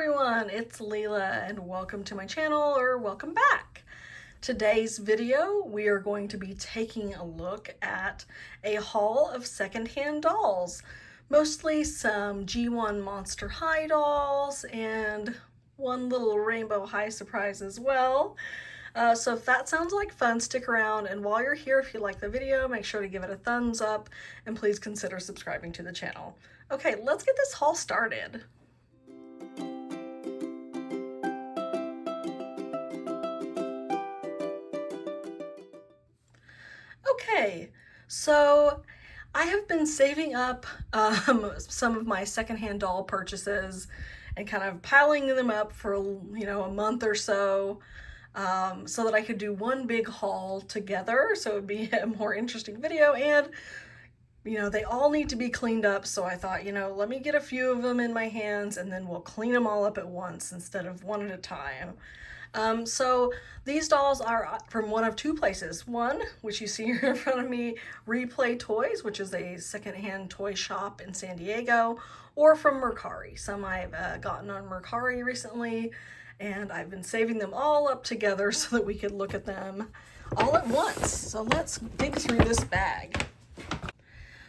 everyone, it's Leela and welcome to my channel, or welcome back. Today's video we are going to be taking a look at a haul of secondhand dolls. Mostly some G1 Monster High dolls and one little Rainbow High surprise as well. So if that sounds like fun, stick around, and while you're here, if you like the video, make sure to give it a thumbs up and please consider subscribing to the channel. Okay, let's get this haul started. Okay, so I have been saving up some of my secondhand doll purchases and kind of piling them up for, a month or so, so that I could do one big haul together, so it would be a more interesting video. And they all need to be cleaned up, so I thought, let me get a few of them in my hands and then we'll clean them all up at once instead of one at a time. So these dolls are from one of two places. One, which you see here in front of me, Replay Toys, which is a secondhand toy shop in San Diego, or from Mercari. Some I've gotten on Mercari recently, and I've been saving them all up together so that we could look at them all at once. So let's dig through this bag.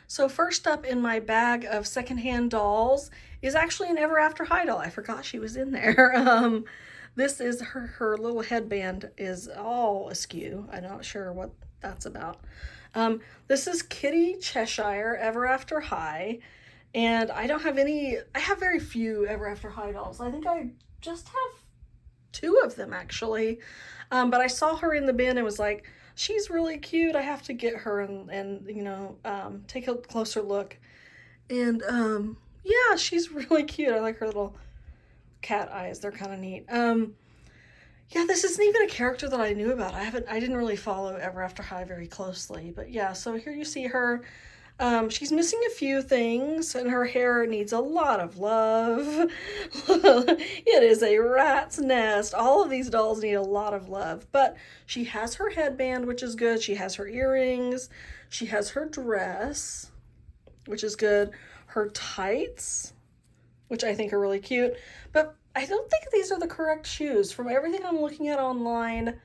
So first up in my bag of secondhand dolls is actually an Ever After High doll. I forgot she was in there. This is her little headband is all askew. I'm not sure what that's about. This is Kitty Cheshire Ever After High, and I don't have any, I have very few Ever After High dolls. I think I just have two of them actually, but I saw her in the bin and was like, she's really cute. I have to get her and take a closer look. And yeah, she's really cute. I like her little cat eyes. They're kind of neat. Yeah, this isn't even a character that I knew about. I didn't really follow Ever After High very closely, but yeah, so here you see her. She's missing a few things, and her hair needs a lot of love. It is a rat's nest. All of these dolls need a lot of love, but she has her headband, which is good. She has her earrings. She has her dress, which is good. Her tights, which I think are really cute, but I don't think these are the correct shoes. From everything I'm looking at online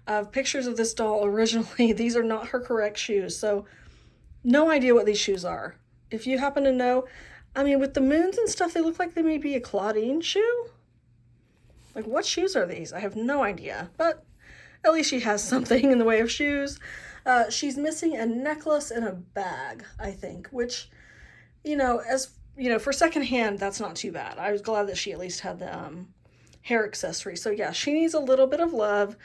of pictures of this doll originally, these are not her correct shoes, so no idea what these shoes are. If you happen to know, I mean, with the moons and stuff, they look like they may be a Claudine shoe. Like, what shoes are these? I have no idea, but at least she has something in the way of shoes. She's missing a necklace and a bag, I think, which, for secondhand, that's not too bad. I was glad that she at least had the hair accessory. So yeah, she needs a little bit of love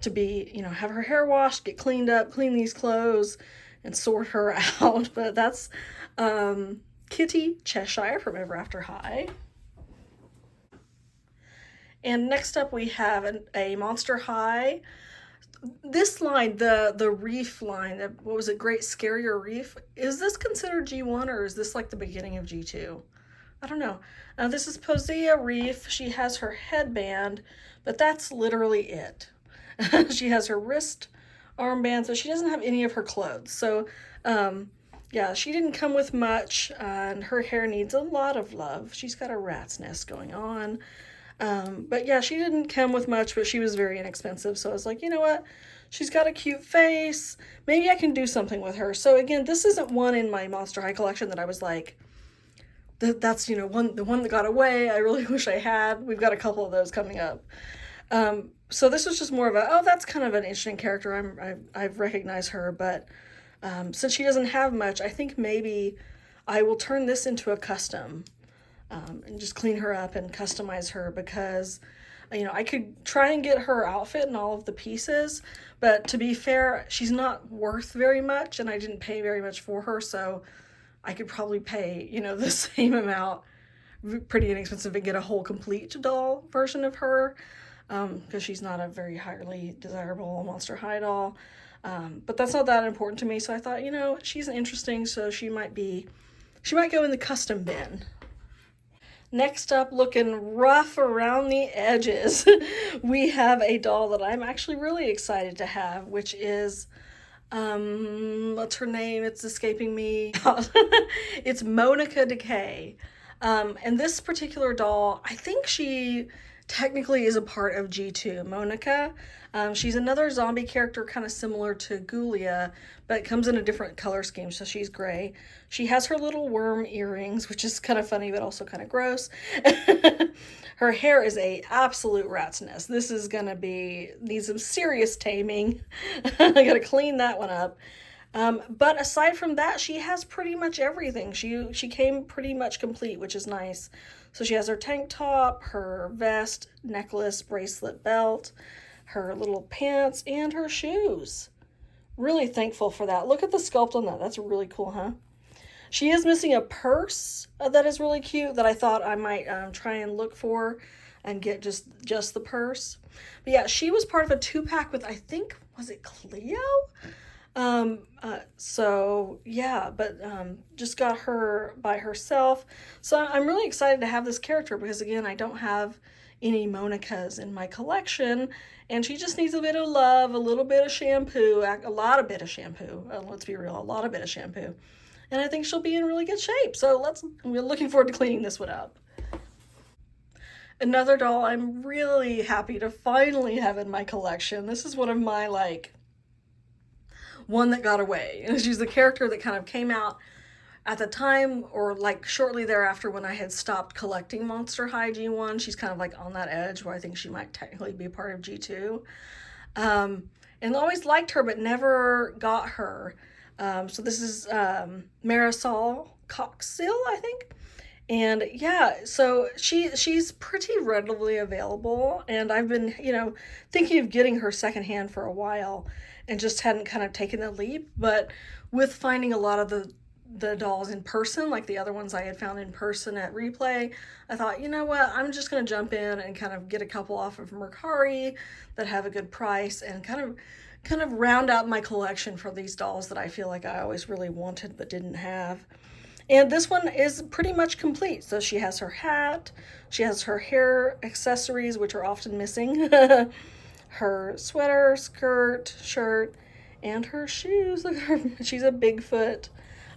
to be, have her hair washed, get cleaned up, clean these clothes, and sort her out. But that's Kitty Cheshire from Ever After High. And next up we have a Monster High. This line, the Reef line, what was it, Great Scarier Reef? Is this considered G1 or is this like the beginning of G2? I don't know. This is Posea Reef. She has her headband, but that's literally it. She has her wrist armband, so she doesn't have any of her clothes. So yeah, she didn't come with much, and her hair needs a lot of love. She's got a rat's nest going on. But yeah, she didn't come with much, but she was very inexpensive. So I was like, you know what? She's got a cute face. Maybe I can do something with her. So again, this isn't one in my Monster High collection that I was like, that's, the one that got away. I really wish I had. We've got a couple of those coming up. So this was just more of a, oh, that's kind of an interesting character. I've recognized her, but since she doesn't have much, I think maybe I will turn this into a custom. And just clean her up and customize her, because I could try and get her outfit and all of the pieces, but to be fair, she's not worth very much and I didn't pay very much for her, so I could probably pay the same amount, pretty inexpensive, and get a whole complete doll version of her, because she's not a very highly desirable Monster High doll, but that's not that important to me. So I thought, she's interesting, so she might go in the custom bin. Next up, looking rough around the edges, we have a doll that I'm actually really excited to have, which is, what's her name? It's escaping me. It's Monica Decay. And this particular doll, I think she technically is a part of G2, Monica. She's another zombie character kind of similar to Gulia, but it comes in a different color scheme, so she's gray. She has her little worm earrings, which is kind of funny, but also kind of gross. Her hair is a absolute rat's nest. This is gonna need some serious taming. I gotta clean that one up. But aside from that, she has pretty much everything. She came pretty much complete, which is nice. So she has her tank top, her vest, necklace, bracelet, belt, her little pants, and her shoes. Really thankful for that. Look at the sculpt on that. That's really cool, huh? She is missing a purse that is really cute that I thought I might try and look for and get just the purse. But yeah, she was part of a 2-pack with, I think, was it Cleo? So yeah, but just got her by herself. So I'm really excited to have this character because again, I don't have any Monicas in my collection, and she just needs a bit of love, a little bit of shampoo, a lot of bit of shampoo. Let's be real, a lot of bit of shampoo. And I think she'll be in really good shape. So we're looking forward to cleaning this one up. Another doll I'm really happy to finally have in my collection. This is one of my one that got away. And she's the character that kind of came out at the time or shortly thereafter when I had stopped collecting Monster High G1. She's kind of on that edge where I think she might technically be part of G2. And always liked her but never got her. So this is Marisol Coil, I think. And yeah, so she's pretty readily available, and I've been, thinking of getting her secondhand for a while and just hadn't kind of taken the leap. But with finding a lot of the dolls in person, like the other ones I had found in person at Replay, I thought, you know what, I'm just going to jump in and kind of get a couple off of Mercari that have a good price and kind of round out my collection for these dolls that I feel like I always really wanted but didn't have. And this one is pretty much complete. So she has her hat, she has her hair accessories, which are often missing, her sweater, skirt, shirt, and her shoes. Look at her, she's a Bigfoot.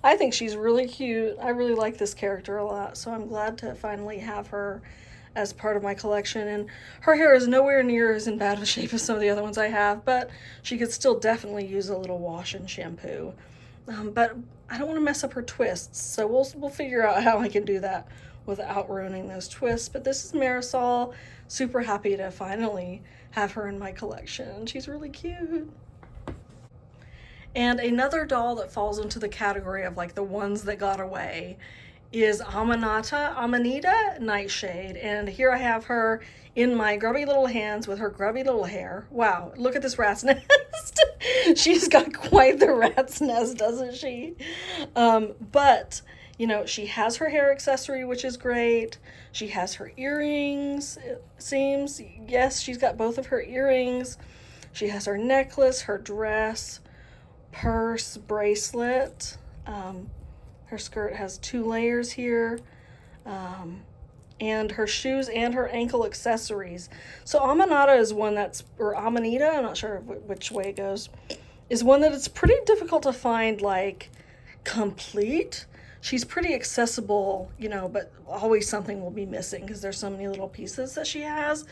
I think she's really cute. I really like this character a lot, so I'm glad to finally have her as part of my collection. And her hair is nowhere near as in bad a shape as some of the other ones I have, but she could still definitely use a little wash and shampoo. But I don't want to mess up her twists, so we'll figure out how I can do that without ruining those twists. But this is Marisol. Super happy to finally have her in my collection. She's really cute. And another doll that falls into the category of the ones that got away is Amanita Nightshade. And here I have her in my grubby little hands with her grubby little hair. Wow, look at this rat's nest. She's got quite the rat's nest, doesn't she? But, she has her hair accessory, which is great. She has her earrings, it seems. Yes, she's got both of her earrings. She has her necklace, her dress, purse, bracelet. Her skirt has 2 layers here. And her shoes and her ankle accessories. So Amanita is one or Amanita, I'm not sure which way it goes, is one that it's pretty difficult to find complete. She's pretty accessible, but always something will be missing because there's so many little pieces that she has.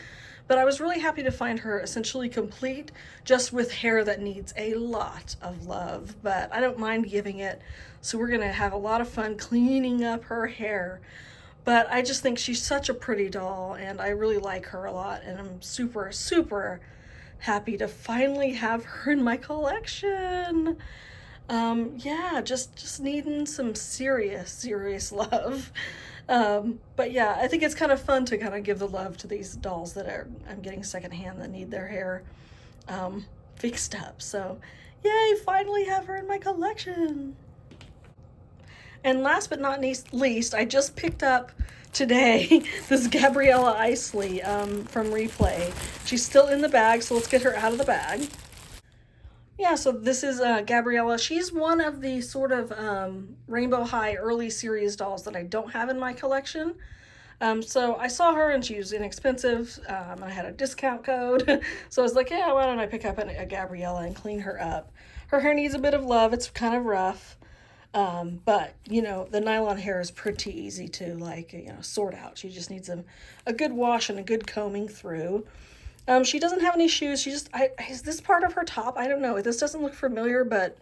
But I was really happy to find her essentially complete, just with hair that needs a lot of love, but I don't mind giving it. So we're gonna have a lot of fun cleaning up her hair. But I just think she's such a pretty doll, and I really like her a lot, and I'm super, super happy to finally have her in my collection. Yeah, just needing some serious love. But yeah, I think it's kind of fun to kind of give the love to these dolls that I'm getting secondhand that need their hair fixed up. So yay, finally have her in my collection. And last but not least, I just picked up today this Gabriella Isley from Replay. She's still in the bag, so let's get her out of the bag. Yeah, so this is Gabriella. She's one of the sort of Rainbow High early series dolls that I don't have in my collection. So I saw her and she was inexpensive. I had a discount code. So I was like, yeah, why don't I pick up a Gabriella and clean her up? Her hair needs a bit of love. It's kind of rough. But, you know, the nylon hair is pretty easy to, like, you know, sort out. She just needs a good wash and a good combing through. She doesn't have any shoes. She just, is this part of her top? I don't know. This doesn't look familiar, but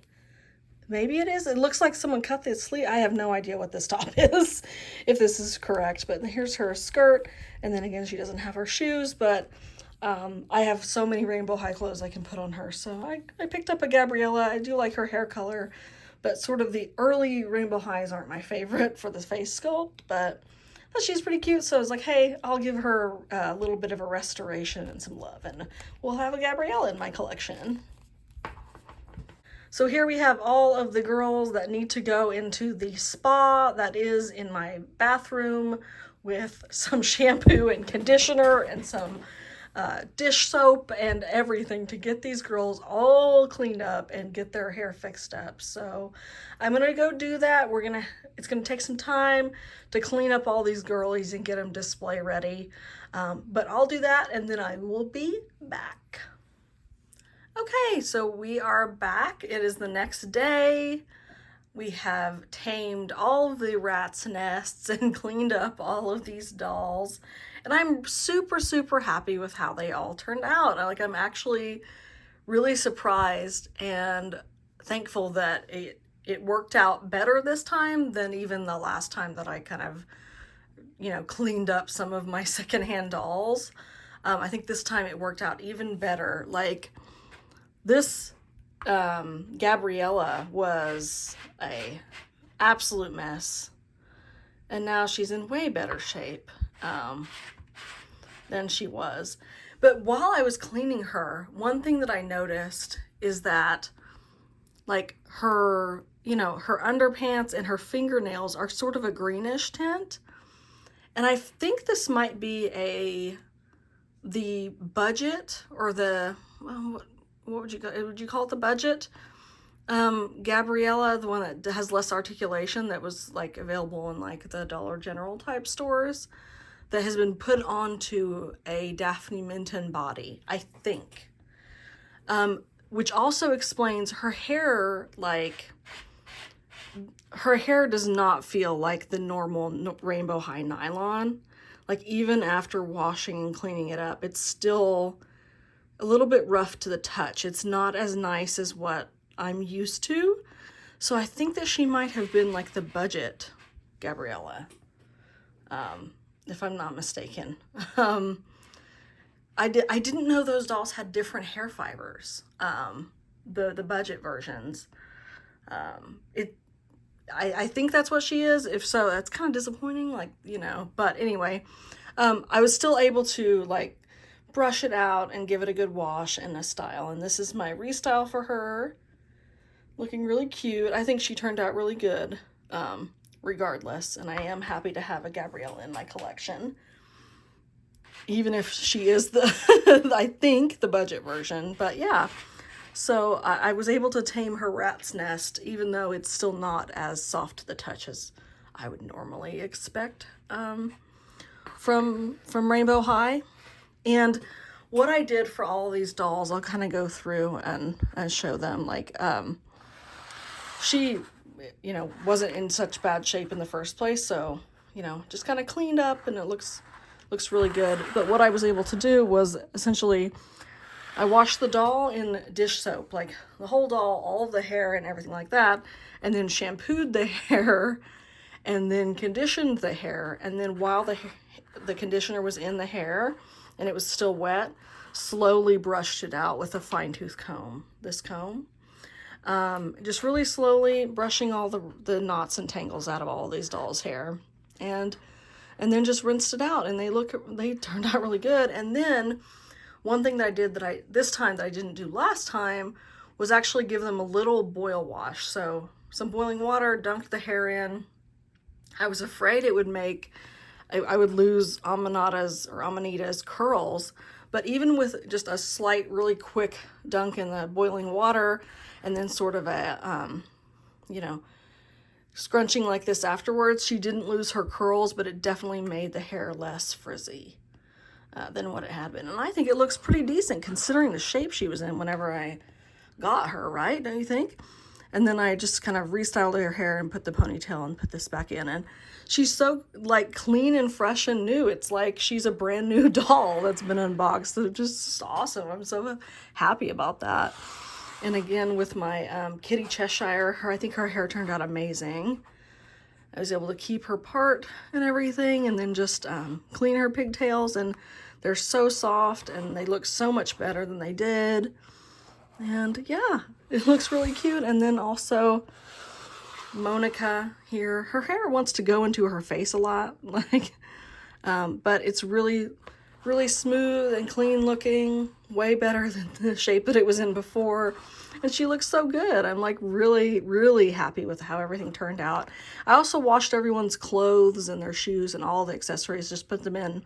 maybe it is. It looks like someone cut this sleeve. I have no idea what this top is, if this is correct. But here's her skirt. And then again, she doesn't have her shoes, but I have so many rainbow high clothes I can put on her. So I picked up a Gabriella. I do like her hair color, but sort of the early rainbow highs aren't my favorite for the face sculpt, but she's pretty cute. So I was like, hey, I'll give her a little bit of a restoration and some love, and we'll have a Gabriella in my collection. So here we have all of the girls that need to go into the spa that is in my bathroom with some shampoo and conditioner and some dish soap and everything to get these girls all cleaned up and get their hair fixed up. So I'm gonna go do that. It's gonna take some time to clean up all these girlies and get them display ready. But I'll do that and then I will be back. Okay, so we are back. It is the next day. We have tamed all of the rats' nests and cleaned up all of these dolls. And I'm super, super happy with how they all turned out. I'm actually really surprised and thankful that it worked out better this time than even the last time that I kind of, you know, cleaned up some of my secondhand dolls. I think this time it worked out even better. Like, this Gabriella was a absolute mess, and now she's in way better shape than she was. But while I was cleaning her, one thing that I noticed is that, like, her, you know, her underpants and her fingernails are sort of a greenish tint, and I think this might be the budget, or the, well, what would you call it, the budget Gabriella, the one that has less articulation, that was like available in like the Dollar General type stores, that has been put onto a Daphne Minton body, I think. Which also explains her hair. Like, her hair does not feel like the normal rainbow high nylon. Like, even after washing and cleaning it up, it's still a little bit rough to the touch. It's not as nice as what I'm used to. So I think that she might have been like the budget Gabriella, if I'm not mistaken. I didn't know those dolls had different hair fibers, the budget versions. I think that's what she is. If so, that's kind of disappointing, like, you know. But anyway, I was still able to, like, brush it out and give it a good wash and a style. And this is my restyle for her. Looking really cute. I think she turned out really good, regardless. And I am happy to have a Gabriella in my collection, even if she is the, I think, the budget version. But yeah, so I was able to tame her rat's nest, even though it's still not as soft to the touch as I would normally expect from Rainbow High. And what I did for all of these dolls, I'll kind of go through and show them. Like, she, you know, wasn't in such bad shape in the first place, so, you know, just kind of cleaned up, and it looks really good. But what I was able to do was essentially, I washed the doll in dish soap, like the whole doll, all of the hair and everything like that, and then shampooed the hair, and then conditioned the hair, and then while the conditioner was in the hair and it was still wet, slowly brushed it out with a fine-tooth comb, this comb. Just really slowly brushing all the knots and tangles out of all of these dolls' hair, and then just rinsed it out, and they turned out really good. And then one thing that I did this time that I didn't do last time was actually give them a little boil wash. So some boiling water, dunked the hair in. I was afraid it would I would lose Amanita's curls, but even with just a slight, really quick dunk in the boiling water, and then sort of a, you know, scrunching like this afterwards, she didn't lose her curls, but it definitely made the hair less frizzy than what it had been. And I think it looks pretty decent considering the shape she was in whenever I got her, right? Don't you think? And then I just kind of restyled her hair and put the ponytail and put this back in. And she's so like clean and fresh and new. It's like she's a brand new doll that's been unboxed. So just awesome. I'm so happy about that. And again, with my kitty Cheshire, I think her hair turned out amazing. I was able to keep her part and everything, and then just clean her pigtails, and they're so soft and they look so much better than they did. And yeah, it looks really cute. And then also Monica here, her hair wants to go into her face a lot, like, but it's really, really smooth and clean looking, way better than the shape that it was in before. And she looks so good. I'm like really, really happy with how everything turned out. I also washed everyone's clothes and their shoes and all the accessories, just put them in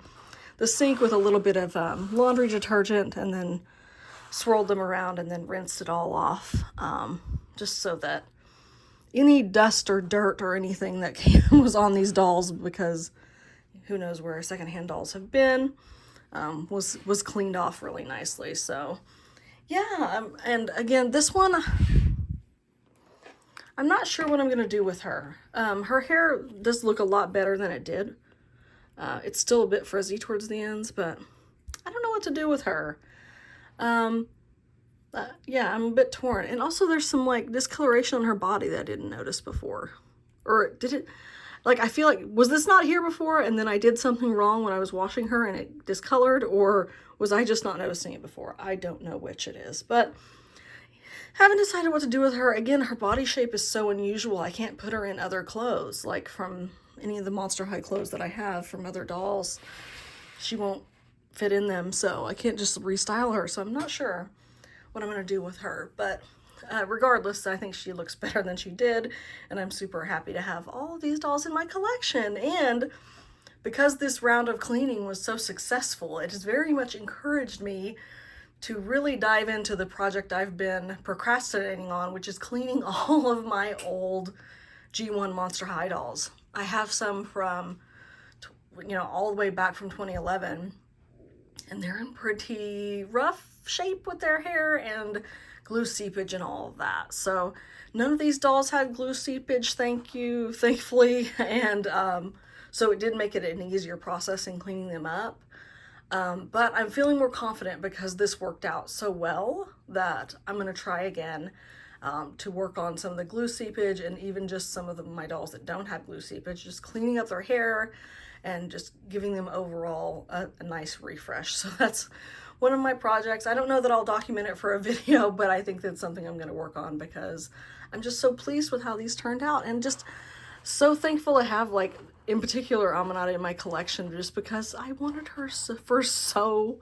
the sink with a little bit of laundry detergent, and then swirled them around and then rinsed it all off, just so that any dust or dirt or anything that was on these dolls, because who knows where secondhand dolls have been, was cleaned off really nicely. So yeah, and again, this one, I'm not sure what I'm going to do with her. Her hair does look a lot better than it did. It's still a bit frizzy towards the ends, but I don't know what to do with her. Yeah, I'm a bit torn. And also there's some like discoloration on her body that I didn't notice before. Or did it, like, I feel like, was this not here before and then I did something wrong when I was washing her and it discolored, or was I just not noticing it before? I don't know which it is, but haven't decided what to do with her. Again, her body shape is so unusual. I can't put her in other clothes, like from any of the Monster High clothes that I have from other dolls. She won't fit in them, so I can't just restyle her. So I'm not sure what I'm going to do with her, but regardless, I think she looks better than she did, and I'm super happy to have all of these dolls in my collection. And because this round of cleaning was so successful, it has very much encouraged me to really dive into the project I've been procrastinating on, which is cleaning all of my old G1 Monster High dolls. I have some from, you know, all the way back from 2011, and they're in pretty rough shape with their hair and glue seepage and all of that. So none of these dolls had glue seepage, thankfully, and so it did make it an easier process in cleaning them up. But I'm feeling more confident because this worked out so well that I'm going to try again to work on some of the glue seepage, and even just some of my dolls that don't have glue seepage, just cleaning up their hair and just giving them overall a nice refresh. So that's one of my projects. I don't know that I'll document it for a video, but I think that's something I'm going to work on because I'm just so pleased with how these turned out, and just so thankful to have, like, in particular, Amanita in my collection, just because I wanted her for so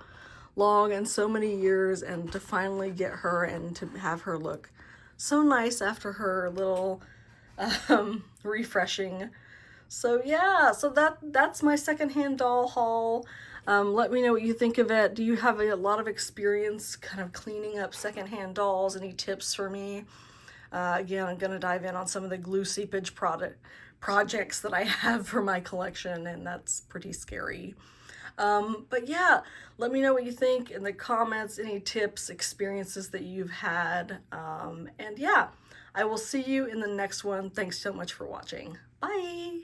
long and so many years, and to finally get her and to have her look so nice after her little refreshing. So yeah, so that's my secondhand doll haul. Let me know what you think of it. Do you have a lot of experience kind of cleaning up secondhand dolls? Any tips for me? Again, I'm going to dive in on some of the glue seepage projects that I have for my collection, and that's pretty scary. But yeah, let me know what you think in the comments, any tips, experiences that you've had. And yeah, I will see you in the next one. Thanks so much for watching. Bye!